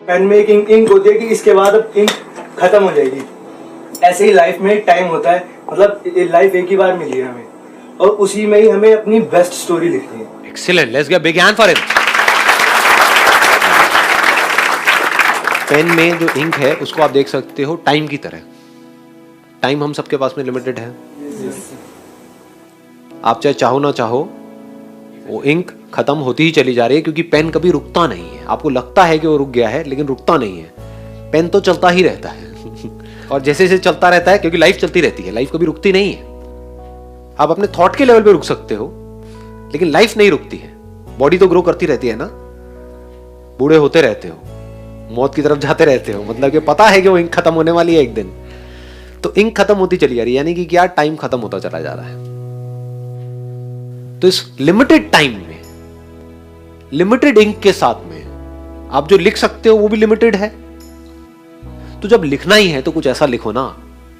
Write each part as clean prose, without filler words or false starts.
Pen में एक ink होती है कि इसके बाद अब इंक खत्म हो जाएगी। ऐसे ही लाइफ में टाइम होता है, मतलब लाइफ एक ही बार मिली है हमें, और उसी में ही हमें अपनी बेस्ट स्टोरी लिखनी है। Excellent, let's give big hand for him. Pen में जो इंक है उसको आप देख सकते हो टाइम की तरह। टाइम हम सबके पास में लिमिटेड है। आप चाहे चाहो ना चाहो वो इंक खत्म होती ही चली जा रही है, क्योंकि पेन कभी रुकता नहीं है। आपको लगता है कि वो रुक गया है, लेकिन रुकता नहीं है। पेन तो चलता ही रहता है और जैसे जैसे चलता रहता है, क्योंकि लाइफ चलती रहती है, लाइफ कभी रुकती नहीं है। आप अपने थॉट के लेवल पे रुक सकते हो, लेकिन लाइफ नहीं रुकती है। बॉडी तो ग्रो करती रहती है ना, बूढ़े होते रहते हो, मौत की तरफ जाते रहते हो, मतलब कि पता है कि वो इंक खत्म होने वाली है एक दिन। तो इंक खत्म होती चली जा रही है, यानी कि क्या, टाइम खत्म होता चला जा रहा है। तो इस लिमिटेड टाइम में, लिमिटेड इंक के साथ में आप जो लिख सकते हो वो भी लिमिटेड है। तो जब लिखना ही है तो कुछ ऐसा लिखो ना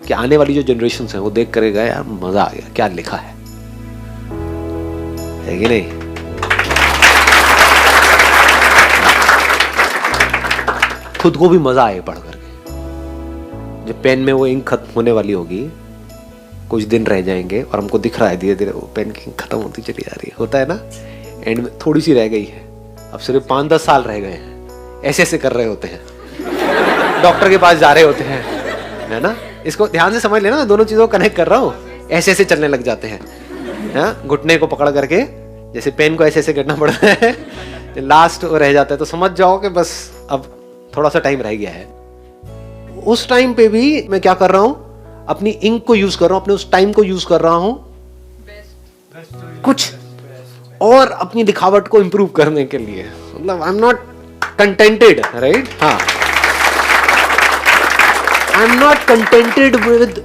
कि आने वाली जो जनरेशन है वो देख करेगा, यार मजा आ गया, क्या लिखा है कि नहीं? खुद को भी मजा आए पढ़ करके। जब पेन में वो इंक खत्म होने वाली होगी, कुछ दिन रह जाएंगे और हमको दिख रहा है धीरे धीरे वो पेन की इंक खत्म होती चली जा रही है, होता है ना, एंड में थोड़ी सी रह गई है, अब सिर्फ 5-10 साल रह गए हैं, ऐसे ऐसे कर रहे होते हैं, डॉक्टर के पास जा रहे होते हैं, है ना। इसको ध्यान से समझ लेना, दोनों चीजों को कनेक्ट कर रहा हूँ। ऐसे ऐसे चलने लग जाते हैं, घुटने को पकड़ करके, जैसे पेन को ऐसे ऐसे करना पड़ता है, लास्ट रह जाता है। तो समझ जाओ कि बस अब थोड़ा सा टाइम रह गया है। उस टाइम पे भी मैं क्या कर रहा हूं, अपनी इंक को यूज कर रहा हूं, अपने उस टाइम को यूज कर रहा हूं कुछ और अपनी लिखावट को इंप्रूव करने के लिए। मतलब I am not contented, right? हाँ, I am not contented with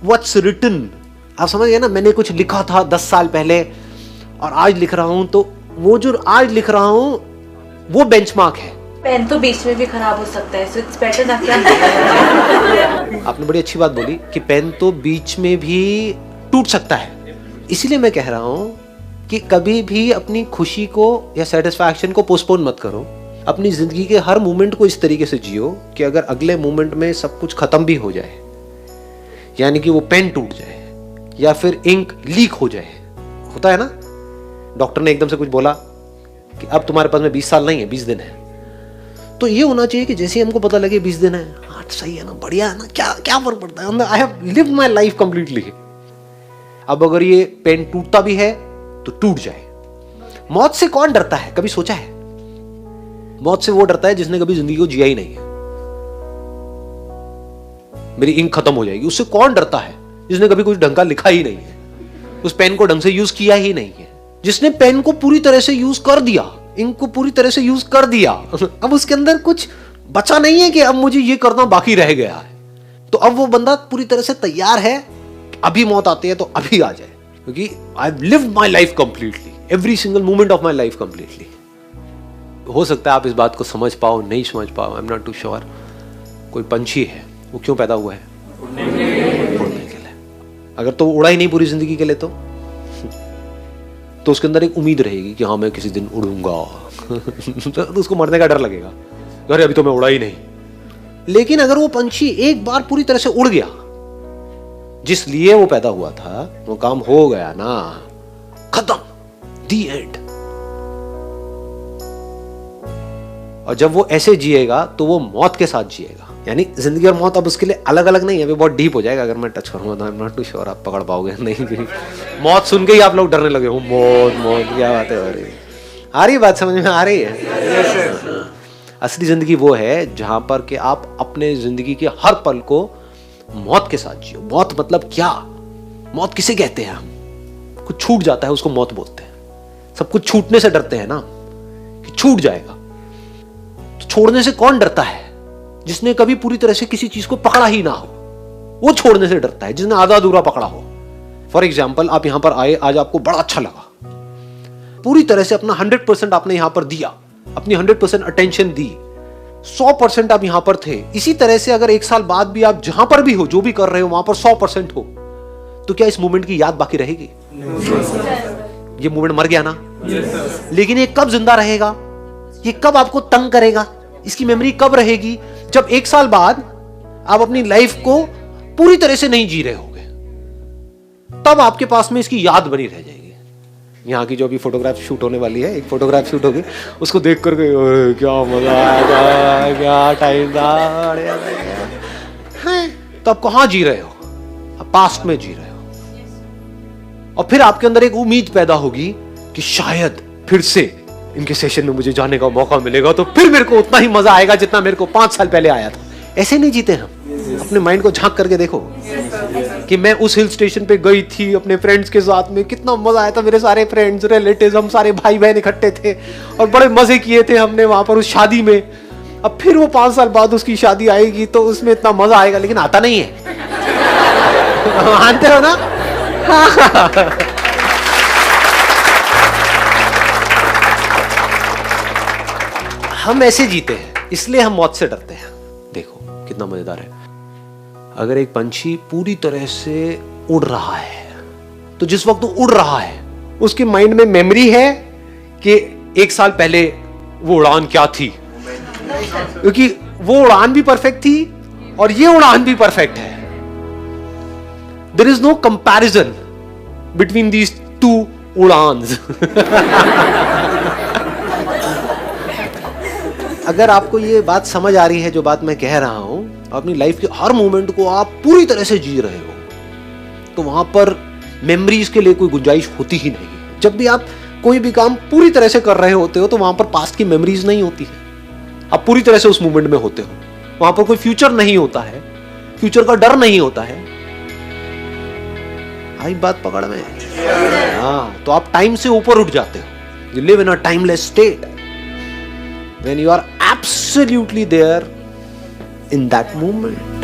what's written. आप समझ गए ना, मैंने कुछ लिखा था 10 साल पहले और आज लिख रहा हूं, तो वो जो आज लिख रहा हूं वो बेंचमार्क है। पेन तो बीच में भी खराब हो सकता है, सो इट्स बेटर ना। क्या आपने बड़ी अच्छी बात बोली कि पेन तो बीच में भी टूट सकता है। इसीलिए मैं कह रहा हूं कि कभी भी अपनी खुशी को या सेटिस्फैक्शन को पोस्टपोन मत करो। अपनी जिंदगी के हर मोमेंट को इस तरीके से जियो कि अगर अगले मोमेंट में सब कुछ खत्म भी हो जाए, यानी कि वो पेन टूट जाए या फिर इंक लीक हो जाए, होता है ना, डॉक्टर ने एकदम से कुछ बोला कि अब तुम्हारे पास में 20 साल नहीं है, 20 दिन है, तो ये होना चाहिए कि जैसे हमको पता लगे 20 दिन है, हाँ सही है ना, बढ़िया है ना, क्या क्या फर्क पड़ता है, I have lived my life completely. अब अगर ये पेन टूटता भी है तो टूट जाए। मौत से कौन डरता है, कभी सोचा है? मौत से वो डरता है जिसने कभी जिंदगी को जिया ही नहीं है। मेरी इंक खत्म हो जाएगी, उससे कौन डरता है जिसने कभी कुछ ढंग का लिखा ही नहीं है, उस पेन को ढंग से यूज किया ही नहीं है। जिसने पेन को पूरी तरह से यूज कर दिया, इंक को पूरी तरह से यूज कर दिया, अब उसके अंदर कुछ बचा नहीं है कि अब मुझे ये करना बाकी रह गया है, तो अब वो बंदा पूरी तरह से तैयार है, अभी मौत आती है तो अभी आ जाए, क्योंकि I have lived my life completely, every single moment of my life completely. हो सकता है आप इस बात को समझ पाओ, नहीं समझ पाओ, I am not too sure. कोई पंछी है, वो क्यों पैदा हुआ है? उड़ने के लिए। अगर तो उड़ा ही नहीं पूरी जिंदगी के लिए तो उसके अंदर एक उम्मीद रहेगी कि हाँ मैं किसी दिन उड़ूंगा तो उसको मरने का डर लगेगा, अरे अभी तो मैं उड़ा ही नहीं। लेकिन अगर वो पंछी एक बार पूरी तरह से उड़ गया, जिस लिए वो पैदा हुआ था, वो काम हो गया ना, खत्म, दी एंड। और जब वो ऐसे जिएगा तो वो मौत के साथ जिएगा, यानी जिंदगी और मौत अब उसके लिए अलग अलग नहीं है। अभी बहुत डीप हो जाएगा अगर मैं टच करूंगा, तो I am not too sure आप पकड़ पाओगे नहीं। मौत सुन के ही आप लोग डरने लगे हो, मौत मौत क्या बात है, आ रही बात समझ में आ रही है? असली जिंदगी वो है जहां पर कि आप अपने जिंदगी के हर पल को मौत के साथ जियो। मौत मतलब क्या? मौत किसे कहते हैं? हम कुछ छूट जाता है उसको मौत बोलते हैं। सब कुछ छूटने से डरते हैं ना कि छूट जाएगा, तो छोड़ने से कौन डरता है? जिसने कभी पूरी तरह से किसी चीज को पकड़ा ही ना हो, वो छोड़ने से डरता है। जिसने आधा अधूरा पकड़ा हो, फॉर एग्जाम्पल आप यहां पर आए, आज आपको बड़ा अच्छा लगा, पूरी तरह से अपना 100% आपने यहां पर दिया, अपनी 100% अटेंशन दी, 100% आप यहां पर थे। इसी तरह से अगर 1 साल बाद भी आप जहां पर भी हो, जो भी कर रहे हो वहां पर 100% हो, तो क्या इस मोमेंट की याद बाकी रहेगी? ये मोमेंट मर गया ना। लेकिन ये कब जिंदा रहेगा? ये कब आपको तंग करेगा? इसकी मेमोरी कब रहेगी? जब 1 साल बाद आप अपनी लाइफ को पूरी तरह से नहीं जी रहे होगे, तब आपके पास में इसकी याद बनी रह जाएगी। यहाँ की जो अभी फोटोग्राफ शूट होने वाली है, एक फोटोग्राफ शूट होगी, उसको देख करके क्या मजा आएगा, क्या टाइम था। तो आप कहाँ जी रहे हो? आप पास्ट में जी रहे हो। और फिर आपके अंदर एक उम्मीद पैदा होगी कि शायद फिर से इनके सेशन में मुझे जाने का मौका मिलेगा, तो फिर मेरे को उतना ही मजा आएगा जितना मेरे को 5 साल पहले आया था। ऐसे नहीं जीते हम। अपने माइंड को झांक करके देखो कि मैं उस हिल स्टेशन पे गई थी अपने फ्रेंड्स के साथ में, कितना मजा आया था। मेरे सारे फ्रेंड्स, रिलेटिव्स, हम सारे भाई बहन इकट्ठे थे और बड़े मजे किए थे हमने वहां पर उस शादी में। अब फिर वो 5 साल बाद उसकी शादी आएगी तो उसमें इतना मजा आएगा, लेकिन आता नहीं है। मानते हो ना? हम ऐसे जीते हैं, इसलिए हम मौत से डरते हैं। देखो कितना मजेदार है। अगर एक पंछी पूरी तरह से उड़ रहा है, तो जिस वक्त वो उड़ रहा है उसके माइंड में मेमोरी है कि 1 साल पहले वो उड़ान क्या थी, क्योंकि वो उड़ान भी परफेक्ट थी और ये उड़ान भी परफेक्ट है। There is no comparison between these 2 उड़ान्स। अगर आपको ये बात समझ आ रही है, जो बात मैं कह रहा हूं, अपनी लाइफ के हर मोमेंट को आप पूरी तरह से जी रहे हो, तो वहां पर मेमोरीज के लिए कोई गुंजाइश होती ही नहीं। जब भी आप कोई भी काम पूरी तरह से कर रहे होते हो, तो वहां पर पास्ट की मेमोरीज नहीं होती है। आप पूरी तरह से उस मोमेंट में होते हो। वहां पर कोई फ्यूचर नहीं होता है, फ्यूचर का डर नहीं होता है। आई बात पकड़ में? हाँ, तो आप टाइम से ऊपर उठ जाते हो। You live in a timeless state when you are absolutely there in that moment.